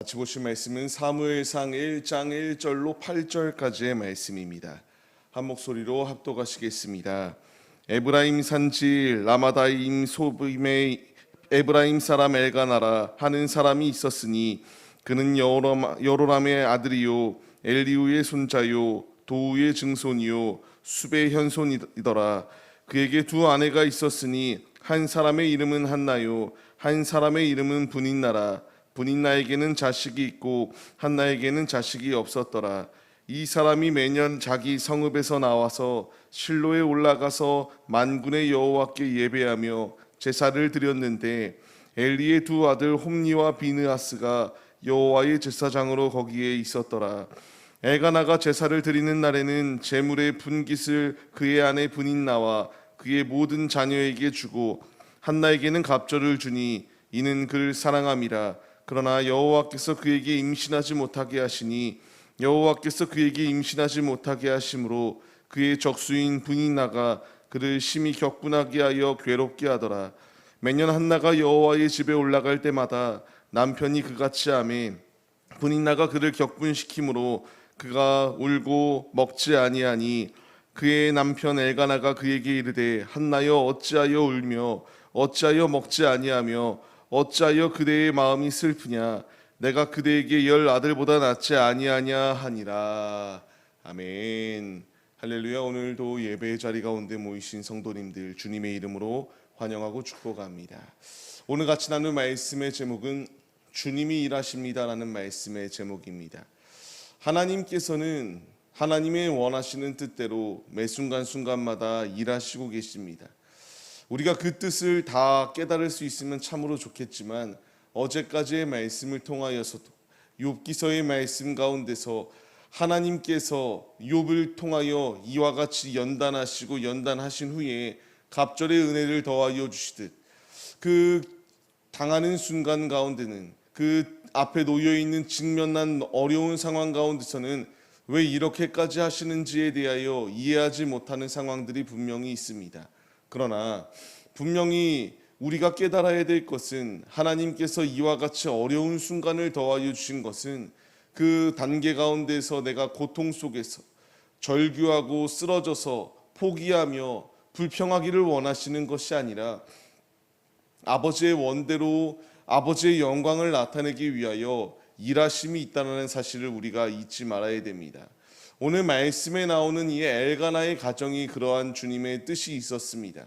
같이 보실 말씀은 사무엘상 1장 1절로 8절까지의 말씀입니다. 한 목소리로 합독하시겠습니다. 에브라임 산지 라마다임 소빔의 에브라임 사람 엘가나라 하는 사람이 있었으니 그는 여로람의 아들이요 엘리우의 손자요 도우의 증손이요 숲의 현손이더라. 그에게 두 아내가 있었으니 한 사람의 이름은 한나요 한 사람의 이름은 분인나라. 분인나에게는 자식이 있고 한나에게는 자식이 없었더라. 이 사람이 매년 자기 성읍에서 나와서 실로에 올라가서 만군의 여호와께 예배하며 제사를 드렸는데 엘리의 두 아들 홈니와 비느하스가 여호와의 제사장으로 거기에 있었더라. 엘가나가 제사를 드리는 날에는 제물의 분깃을 그의 아내 분인나와 그의 모든 자녀에게 주고 한나에게는 갑절을 주니 이는 그를 사랑함이라. 그러나 여호와께서 그에게 임신하지 못하게 하시니 여호와께서 그에게 임신하지 못하게 하심으로 그의 적수인 분인나가 그를 심히 격분하게 하여 괴롭게 하더라. 매년 한나가 여호와의 집에 올라갈 때마다 남편이 그같이 하매 분인나가 그를 격분시키므로 그가 울고 먹지 아니하니 그의 남편 엘가나가 그에게 이르되 한나여 어찌하여 울며 어찌하여 먹지 아니하며 어찌하여 그대의 마음이 슬프냐 내가 그대에게 10 아들보다 낫지 아니하냐 하니라. 아멘. 할렐루야. 오늘도 예배의 자리 가운데 모이신 성도님들 주님의 이름으로 환영하고 축복합니다. 오늘 같이 나눌 말씀의 제목은 주님이 일하십니다라는 말씀의 제목입니다. 하나님께서는 하나님의 원하시는 뜻대로 매 순간순간마다 일하시고 계십니다. 우리가 그 뜻을 다 깨달을 수 있으면 참으로 좋겠지만 어제까지의 말씀을 통하여서도 욥기서의 말씀 가운데서 하나님께서 욥을 통하여 이와 같이 연단하시고 연단하신 후에 갑절의 은혜를 더하여 주시듯 그 당하는 순간 가운데는 그 앞에 놓여있는 직면한 어려운 상황 가운데서는 왜 이렇게까지 하시는지에 대하여 이해하지 못하는 상황들이 분명히 있습니다. 그러나 분명히 우리가 깨달아야 될 것은 하나님께서 이와 같이 어려운 순간을 더하여 주신 것은 그 단계 가운데서 내가 고통 속에서 절규하고 쓰러져서 포기하며 불평하기를 원하시는 것이 아니라 아버지의 원대로 아버지의 영광을 나타내기 위하여 일하심이 있다는 사실을 우리가 잊지 말아야 됩니다. 오늘 말씀에 나오는 이 엘가나의 가정이 그러한 주님의 뜻이 있었습니다.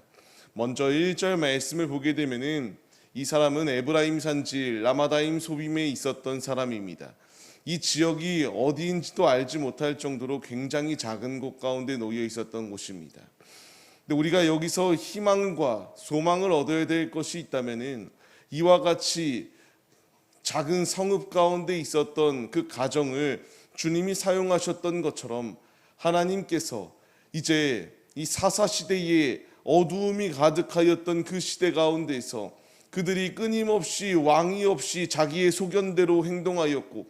먼저 1절 말씀을 보게 되면은 이 사람은 에브라임 산지 라마다임 소빔에 있었던 사람입니다. 이 지역이 어디인지도 알지 못할 정도로 굉장히 작은 곳 가운데 놓여 있었던 곳입니다. 근데 우리가 여기서 희망과 소망을 얻어야 될 것이 있다면은 이와 같이 작은 성읍 가운데 있었던 그 가정을 주님이 사용하셨던 것처럼 하나님께서 이제 이 사사 시대에 어두움이 가득하였던 그 시대 가운데서 그들이 끊임없이 왕이 없이 자기의 소견대로 행동하였고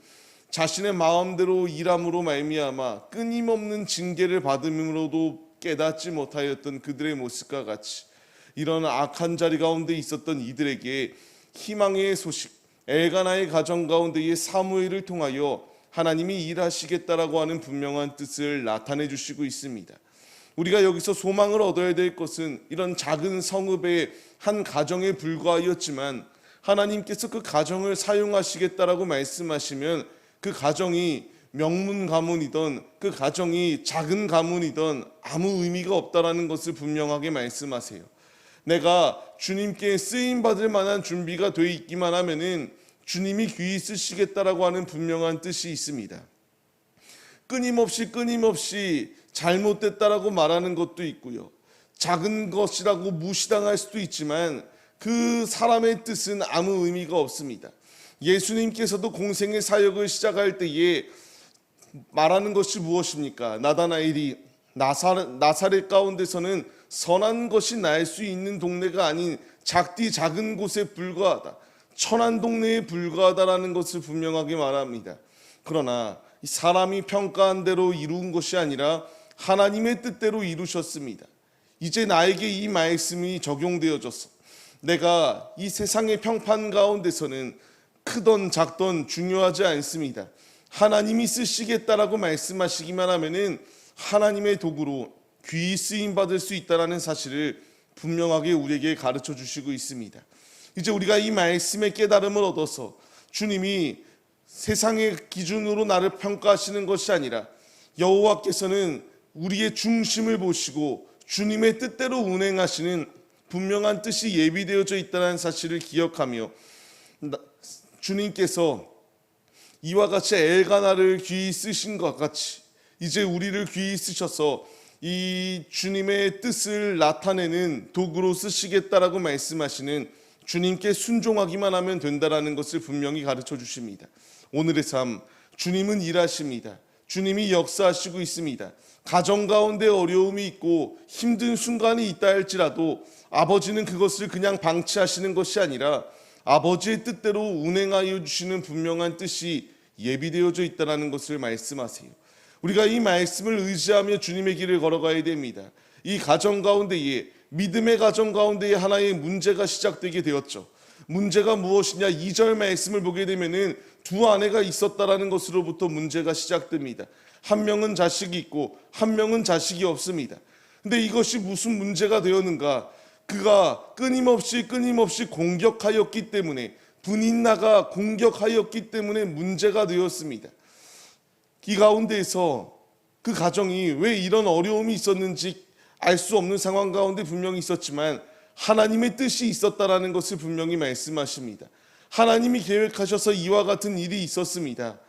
자신의 마음대로 일함으로 말미암아 끊임없는 징계를 받음으로도 깨닫지 못하였던 그들의 모습과 같이 이런 악한 자리 가운데 있었던 이들에게 희망의 소식, 엘가나의 가정 가운데의 사무엘을 통하여 하나님이 일하시겠다라고 하는 분명한 뜻을 나타내 주시고 있습니다. 우리가 여기서 소망을 얻어야 될 것은 이런 작은 성읍의 한 가정에 불과하였지만 하나님께서 그 가정을 사용하시겠다라고 말씀하시면 그 가정이 명문 가문이든 그 가정이 작은 가문이든 아무 의미가 없다라는 것을 분명하게 말씀하세요. 내가 주님께 쓰임 받을 만한 준비가 돼 있기만 하면은 주님이 귀히 쓰시겠다라고 하는 분명한 뜻이 있습니다. 끊임없이 잘못됐다라고 말하는 것도 있고요. 작은 것이라고 무시당할 수도 있지만 그 사람의 뜻은 아무 의미가 없습니다. 예수님께서도 공생의 사역을 시작할 때에 말하는 것이 무엇입니까? 나다나엘이 나사렛 가운데서는 선한 것이 날 수 있는 동네가 아닌 작디 작은 곳에 불과하다. 천한 동네에 불과하다라는 것을 분명하게 말합니다. 그러나 사람이 평가한 대로 이룬 것이 아니라 하나님의 뜻대로 이루셨습니다. 이제 나에게 이 말씀이 적용되어져서 내가 이 세상의 평판 가운데서는 크던 작던 중요하지 않습니다. 하나님이 쓰시겠다라고 말씀하시기만 하면은 하나님의 도구로 귀히 쓰임 받을 수 있다라는 사실을 분명하게 우리에게 가르쳐 주시고 있습니다. 이제 우리가 이 말씀의 깨달음을 얻어서 주님이 세상의 기준으로 나를 평가하시는 것이 아니라 여호와께서는 우리의 중심을 보시고 주님의 뜻대로 운행하시는 분명한 뜻이 예비되어져 있다는 사실을 기억하며 주님께서 이와 같이 엘가나를 귀히 쓰신 것 같이 이제 우리를 귀히 쓰셔서 이 주님의 뜻을 나타내는 도구로 쓰시겠다라고 말씀하시는 주님께 순종하기만 하면 된다라는 것을 분명히 가르쳐 주십니다. 오늘의 삶, 주님은 일하십니다. 주님이 역사하시고 있습니다. 가정 가운데 어려움이 있고 힘든 순간이 있다 할지라도 아버지는 그것을 그냥 방치하시는 것이 아니라 아버지의 뜻대로 운행하여 주시는 분명한 뜻이 예비되어져 있다는 것을 말씀하세요. 우리가 이 말씀을 의지하며 주님의 길을 걸어가야 됩니다. 이 가정 가운데에 믿음의 가정 가운데에 하나의 문제가 시작되게 되었죠. 문제가 무엇이냐? 2절 말씀을 보게 되면은 두 아내가 있었다라는 것으로부터 문제가 시작됩니다. 한 명은 자식이 있고 한 명은 자식이 없습니다. 근데 이것이 무슨 문제가 되었는가? 그가 끊임없이 공격하였기 때문에 분인나가 공격하였기 때문에 문제가 되었습니다. 이 가운데에서 그 가정이 왜 이런 어려움이 있었는지 알 수 없는 상황 가운데 분명히 있었지만 하나님의 뜻이 있었다라는 것을 분명히 말씀하십니다. 하나님이 계획하셔서 이와 같은 일이 있었습니다.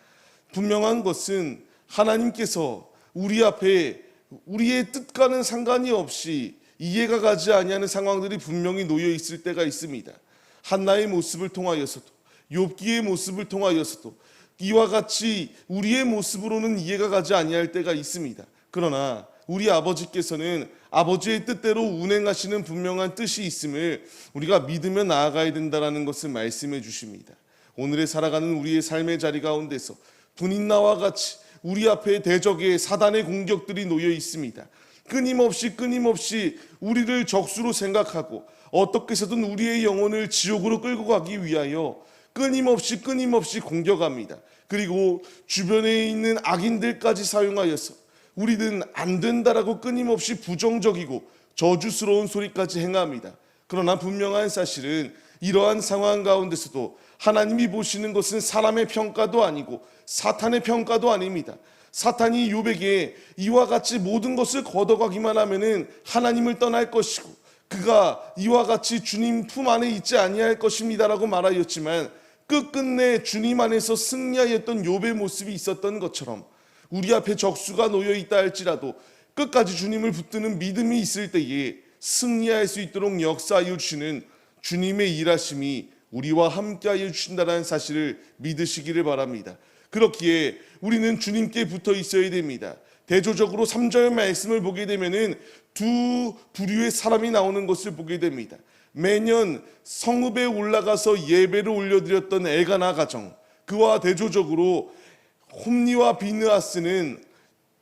분명한 것은 하나님께서 우리 앞에 우리의 뜻과는 상관이 없이 이해가 가지 아니하는 상황들이 분명히 놓여 있을 때가 있습니다. 한나의 모습을 통하여서도 욥기의 모습을 통하여서도 이와 같이 우리의 모습으로는 이해가 가지 아니할 때가 있습니다. 그러나 우리 아버지께서는 아버지의 뜻대로 운행하시는 분명한 뜻이 있음을 우리가 믿으며 나아가야 된다는 것을 말씀해 주십니다. 오늘의 살아가는 우리의 삶의 자리 가운데서 분인나와 같이 우리 앞에 대적의 사단의 공격들이 놓여 있습니다. 끊임없이 우리를 적수로 생각하고 어떻게 해서든 우리의 영혼을 지옥으로 끌고 가기 위하여 끊임없이 공격합니다. 그리고 주변에 있는 악인들까지 사용하여서 우리는 안 된다라고 끊임없이 부정적이고 저주스러운 소리까지 행합니다. 그러나 분명한 사실은 이러한 상황 가운데서도 하나님이 보시는 것은 사람의 평가도 아니고 사탄의 평가도 아닙니다. 사탄이 욥에게 이와 같이 모든 것을 걷어가기만 하면은 하나님을 떠날 것이고 그가 이와 같이 주님 품 안에 있지 아니할 것입니다라고 말하였지만 끝끝내 주님 안에서 승리하였던 욥의 모습이 있었던 것처럼 우리 앞에 적수가 놓여 있다 할지라도 끝까지 주님을 붙드는 믿음이 있을 때에 승리할 수 있도록 역사하여 주시는 주님의 일하심이 우리와 함께하여 주신다는 사실을 믿으시기를 바랍니다. 그렇기에 우리는 주님께 붙어 있어야 됩니다. 대조적으로 3절 말씀을 보게 되면은 두 부류의 사람이 나오는 것을 보게 됩니다. 매년 성읍에 올라가서 예배를 올려드렸던 엘가나 가정, 그와 대조적으로 홈니와 비느하스는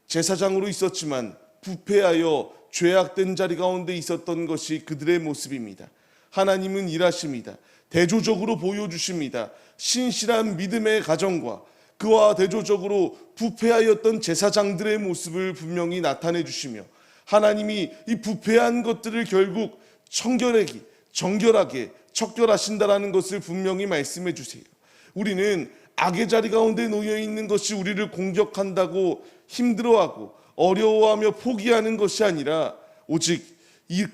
제사장으로 있었지만 부패하여 죄악된 자리 가운데 있었던 것이 그들의 모습입니다. 하나님은 일하십니다. 대조적으로 보여주십니다. 신실한 믿음의 가정과 그와 대조적으로 부패하였던 제사장들의 모습을 분명히 나타내 주시며 하나님이 이 부패한 것들을 결국 정결하게 척결하신다라는 것을 분명히 말씀해 주세요. 우리는 악의 자리 가운데 놓여 있는 것이 우리를 공격한다고 힘들어하고 어려워하며 포기하는 것이 아니라 오직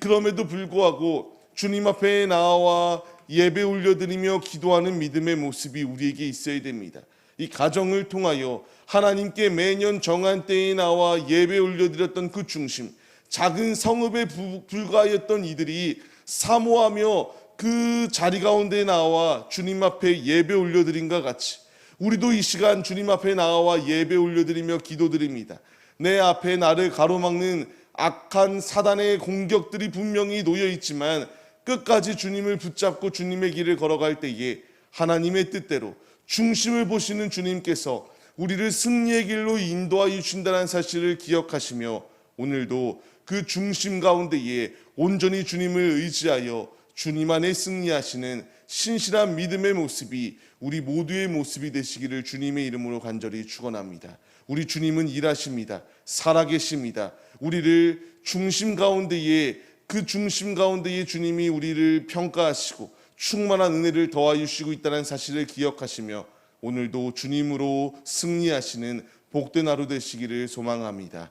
그럼에도 불구하고 주님 앞에 나와 예배 올려드리며 기도하는 믿음의 모습이 우리에게 있어야 됩니다. 이 가정을 통하여 하나님께 매년 정한 때에 나와 예배 올려드렸던 그 중심, 작은 성읍에 불과하였던 이들이 사모하며 그 자리 가운데 나와 주님 앞에 예배 올려드린과 같이 우리도 이 시간 주님 앞에 나와 예배 올려드리며 기도드립니다. 내 앞에 나를 가로막는 악한 사단의 공격들이 분명히 놓여 있지만 끝까지 주님을 붙잡고 주님의 길을 걸어갈 때에 하나님의 뜻대로 중심을 보시는 주님께서 우리를 승리의 길로 인도하여 주신다는 사실을 기억하시며 오늘도 그 중심 가운데에 온전히 주님을 의지하여 주님 안에 승리하시는 신실한 믿음의 모습이 우리 모두의 모습이 되시기를 주님의 이름으로 간절히 축원합니다. 우리 주님은 일하십니다. 살아계십니다. 우리를 중심 가운데에 그 중심 가운데에 주님이 우리를 평가하시고 충만한 은혜를 더하여 주시고 있다는 사실을 기억하시며 오늘도 주님으로 승리하시는 복된 하루 되시기를 소망합니다.